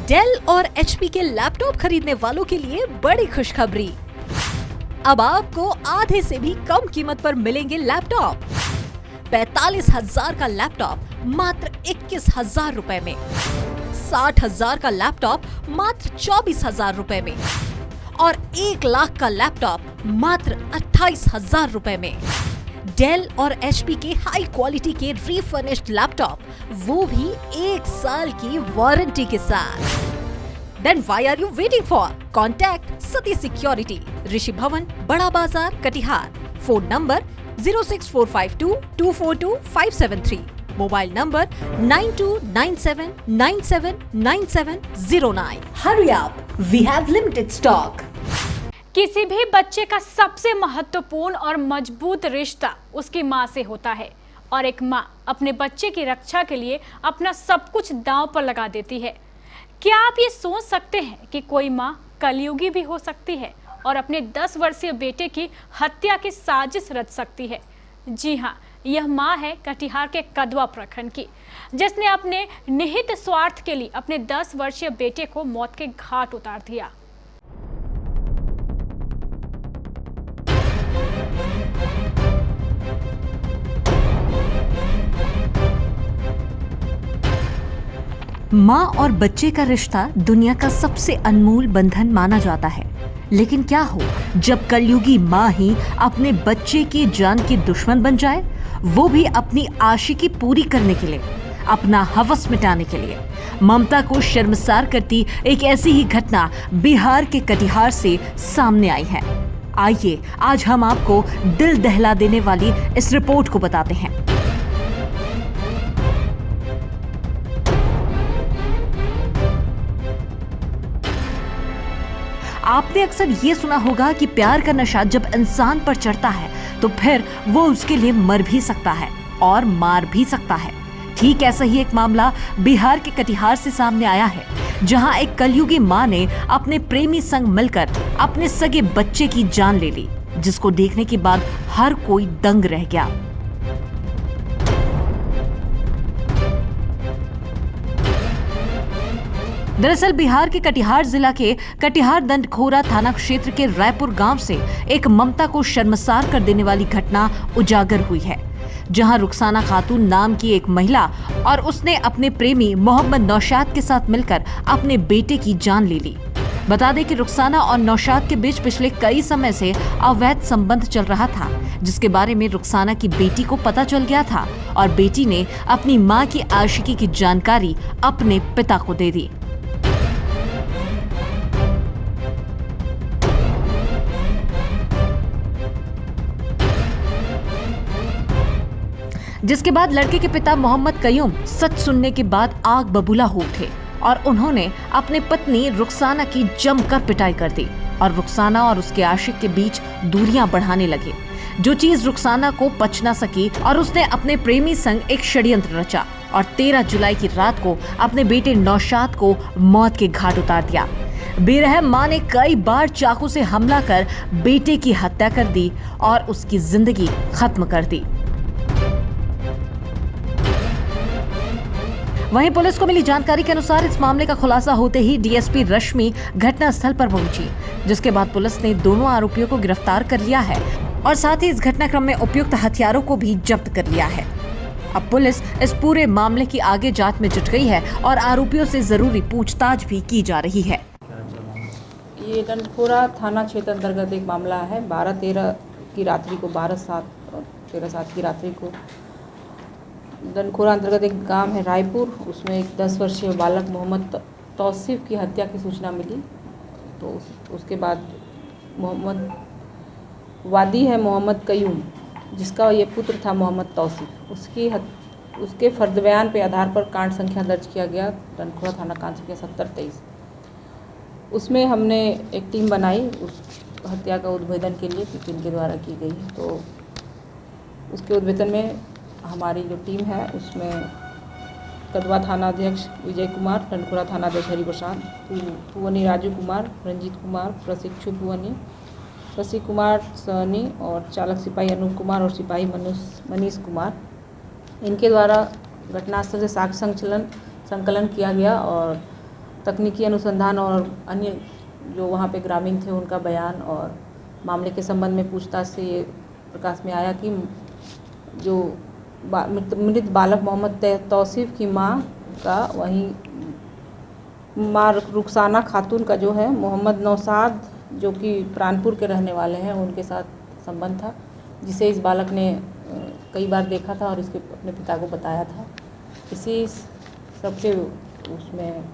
Del और HP के laptop खरीदने वालों के लिए बड़ी खुशखबरी। अब आपको आधे से भी कम कीमत पर मिलेंगे लैपटॉप। 45,000 का लैपटॉप मात्र 21,000 रुपए में, 60,000 का लैपटॉप मात्र 24,000 रुपए में और 1 लाख का लैपटॉप मात्र 28,000 रुपए में। डेल और एचपी के हाई क्वालिटी के रीफर्निश्ड लैपटॉप, वो भी 1 साल की वारंटी के साथ। Then why are you waiting for? Contact Sati Security, ऋषि भवन, बड़ा बाजार, Katihar. Phone number 06452 242 573, mobile number 9297979709। Hurry up, we have limited stock. किसी भी बच्चे का सबसे महत्वपूर्ण और मजबूत रिश्ता उसकी माँ से होता है और एक माँ अपने बच्चे की रक्षा के लिए अपना सब कुछ दांव पर लगा देती है। क्या आप ये सोच सकते हैं कि कोई माँ कलयुगी भी हो सकती है और अपने 10 वर्षीय बेटे की हत्या की साजिश रच सकती है? जी हाँ, यह माँ है कटिहार के कदवा प्रखंड की, जिसने अपने निहित स्वार्थ के लिए अपने 10 वर्षीय बेटे को मौत के घाट उतार दिया। माँ और बच्चे का रिश्ता दुनिया का सबसे अनमोल बंधन माना जाता है, लेकिन क्या हो जब कलयुगी माँ ही अपने बच्चे की जान की दुश्मन बन जाए, वो भी अपनी आशिकी पूरी करने के लिए, अपना हवस मिटाने के लिए। ममता को शर्मसार करती एक ऐसी ही घटना बिहार के कटिहार से सामने आई है। आइए आज हम आपको दिल दहला देने वाली इस रिपोर्ट को बताते हैं। आपने अक्सर ये सुना होगा कि प्यार का नशा जब इंसान पर चढ़ता है तो फिर वो उसके लिए मर भी सकता है और मार भी सकता है। ठीक ऐसा ही एक मामला बिहार के कटिहार से सामने आया है, जहां एक कलयुगी मां ने अपने प्रेमी संग मिलकर अपने सगे बच्चे की जान ले ली, जिसको देखने के बाद हर कोई दंग रह गया। दरअसल बिहार के कटिहार जिला के कटिहार दंडखोरा थाना क्षेत्र के रायपुर गांव से एक ममता को शर्मसार कर देने वाली घटना उजागर हुई है, जहां रुखसाना खातून नाम की एक महिला और उसने अपने प्रेमी मोहम्मद नौशाद के साथ मिलकर अपने बेटे की जान ले ली। बता दें कि रुखसाना और नौशाद के बीच पिछले कई समय से अवैध संबंध चल रहा था, जिसके बारे में रुखसाना की बेटी को पता चल गया था और बेटी ने अपनी मां की आशिकी की जानकारी अपने पिता को दे दी। जिसके बाद लड़के के पिता मोहम्मद कयूम सच सुनने के बाद आग बबूला हो उठे और उन्होंने अपने पत्नी रुखसाना की जमकर पिटाई कर दी और रुखसाना और उसके आशिक के बीच दूरियां बढ़ाने लगे, जो चीज रुखसाना को पच ना सकी और उसने अपने प्रेमी संग एक षड्यंत्र रचा और 13 जुलाई की रात को अपने बेटे नौशाद को मौत के घाट उतार दिया। बेरहम मां ने कई बार चाकू से हमला कर बेटे की हत्या कर दी और उसकी जिंदगी खत्म कर दी। वहीं पुलिस को मिली जानकारी के अनुसार इस मामले का खुलासा होते ही डीएसपी रश्मि घटनास्थल पर पहुंची, जिसके बाद पुलिस ने दोनों आरोपियों को गिरफ्तार कर लिया है और साथ ही इस घटनाक्रम में उपयुक्त हथियारों को भी जब्त कर लिया है। अब पुलिस इस पूरे मामले की आगे जांच में जुट गई है और आरोपियों से जरूरी पूछताछ भी की जा रही है। ये दंडखोरा थाना क्षेत्र अंतर्गत एक मामला है। 12-13 की रात्रि को 13-7 की रात्रि को दंडखोरा अंतर्गत एक गांव है रायपुर, उसमें एक 10 वर्षीय बालक मोहम्मद तौसीफ की हत्या की सूचना मिली। तो उसके बाद वादी है मोहम्मद कयूम, जिसका ये पुत्र था मोहम्मद तौसीफ, उसके फर्द बयान पे आधार पर कांड संख्या दर्ज किया गया, दंडखोरा थाना कांड संख्या 7023। उसमें हमने एक टीम बनाई उस हत्या का उद्भेदन के लिए, जिनके द्वारा की गई। तो उसके उद्भेदन में हमारी जो टीम है उसमें कदवा थाना अध्यक्ष विजय कुमार, दंडखोरा थाना अध्यक्ष हरिप्रसाद, पुवनी राजू कुमार, रंजीत कुमार, प्रशिक्षु पुवनी, शशि कुमार सहनी और चालक सिपाही अनूप कुमार और सिपाही मनीष कुमार, इनके द्वारा घटनास्थल से साक्ष्य संकलन किया गया और तकनीकी अनुसंधान और अन्य जो वहाँ पे ग्रामीण थे उनका बयान और मामले के संबंध में पूछताछ से ये प्रकाश में आया कि जो मृत बालक मोहम्मद तौसीफ की माँ का वहीं माँ रुखसाना खातून का जो है मोहम्मद नौसाद जो कि प्राणपुर के रहने वाले हैं उनके साथ संबंध था, जिसे इस बालक ने कई बार देखा था और इसके अपने पिता को बताया था। इसी सबके उसमें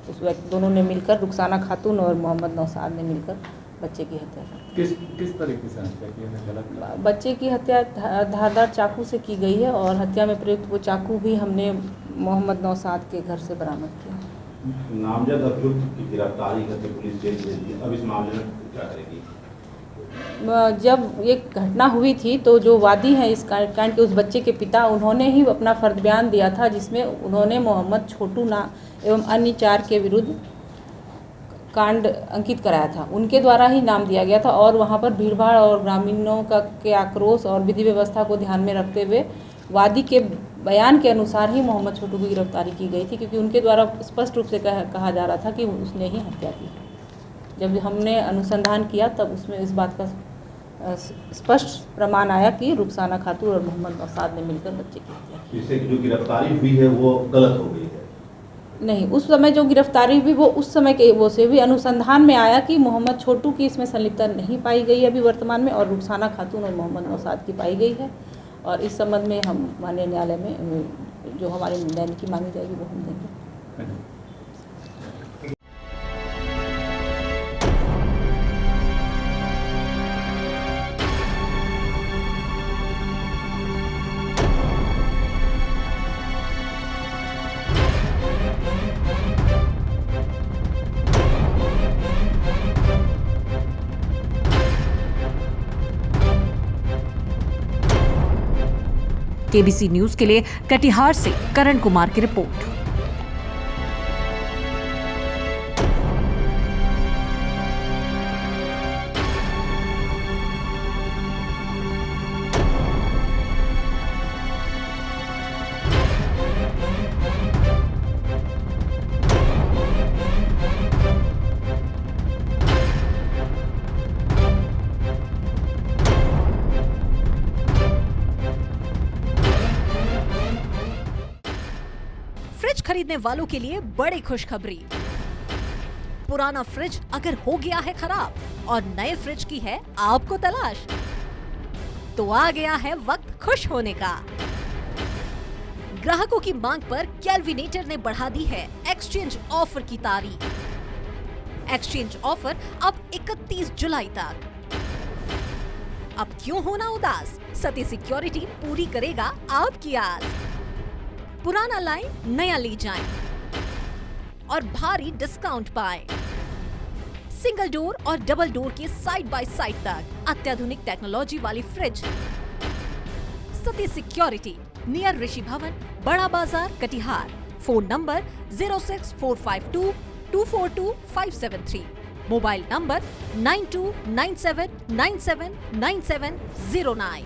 उस व्यक्ति दोनों ने मिलकर रुखसाना खातून और मोहम्मद नौसाद ने मिलकर बच्चे की हत्या की। किस तरीके से हत्या की है? गलत बच्चे की हत्या धारदार चाकू से की गई है और हत्या में प्रयुक्त वो चाकू भी हमने मोहम्मद नौसाद के घर से बरामद किया। नामजद अभियुक्त की गिरफ्तारी करके पुलिस जेल भेज दी। अब इस मामले में क्या करेगी? जब ये घटना हुई थी तो जो वादी हैं इस कांड के उस बच्चे के पिता उन्होंने ही अपना फर्द बयान दिया था, जिसमें उन्होंने मोहम्मद छोटू ना एवं अन्य 4 के विरुद्ध कांड अंकित कराया था। उनके द्वारा ही नाम दिया गया था और वहाँ पर भीड़भाड़ और ग्रामीणों के आक्रोश और विधि व्यवस्था को ध्यान में रखते हुए वादी के बयान के अनुसार ही मोहम्मद छोटू की गिरफ्तारी की गई थी, क्योंकि उनके द्वारा स्पष्ट रूप से कहा जा रहा था कि उसने ही हत्या की। जब हमने अनुसंधान किया तब उसमें इस बात का स्पष्ट प्रमाण आया कि रुखसाना खातून और मोहम्मद नौसाद ने मिलकर बच्चे की हत्या की। इससे जो गिरफ्तारी हुई है वो गलत हो गई है? नहीं, उस समय जो गिरफ्तारी हुई वो उस समय के वो से भी अनुसंधान में आया कि मोहम्मद छोटू की इसमें संलिप्तता नहीं पाई गई अभी वर्तमान में, और रुखसाना खातून और मोहम्मद नौसाद की पाई गई है। और इस संबंध में हम माननीय न्यायालय में जो हमारी न्यायालय मांगी जाएगी वो हम देंगे। केबीसी न्यूज के लिए कटिहार से करण कुमार की रिपोर्ट। फ्रिज खरीदने वालों के लिए बड़ी खुशखबरी। पुराना फ्रिज अगर हो गया है खराब और नए फ्रिज की है आपको तलाश, तो आ गया है वक्त खुश होने का। ग्राहकों की मांग पर कैलविनेटर ने बढ़ा दी है एक्सचेंज ऑफर की तारीख। एक्सचेंज ऑफर अब 31 जुलाई तक। अब क्यों होना उदास, सती सिक्योरिटी पूरी करेगा आपकी आस। पुराना लाएं, नया ले जाएं और भारी डिस्काउंट पाएं। सिंगल डोर और डबल डोर के साइड बाय साइड तक अत्याधुनिक टेक्नोलॉजी वाली फ्रिज। सती सिक्योरिटी, नियर ऋषि भवन, बड़ा बाजार, Katihar. Phone number 06452 242 573। Mobile number 9297979709।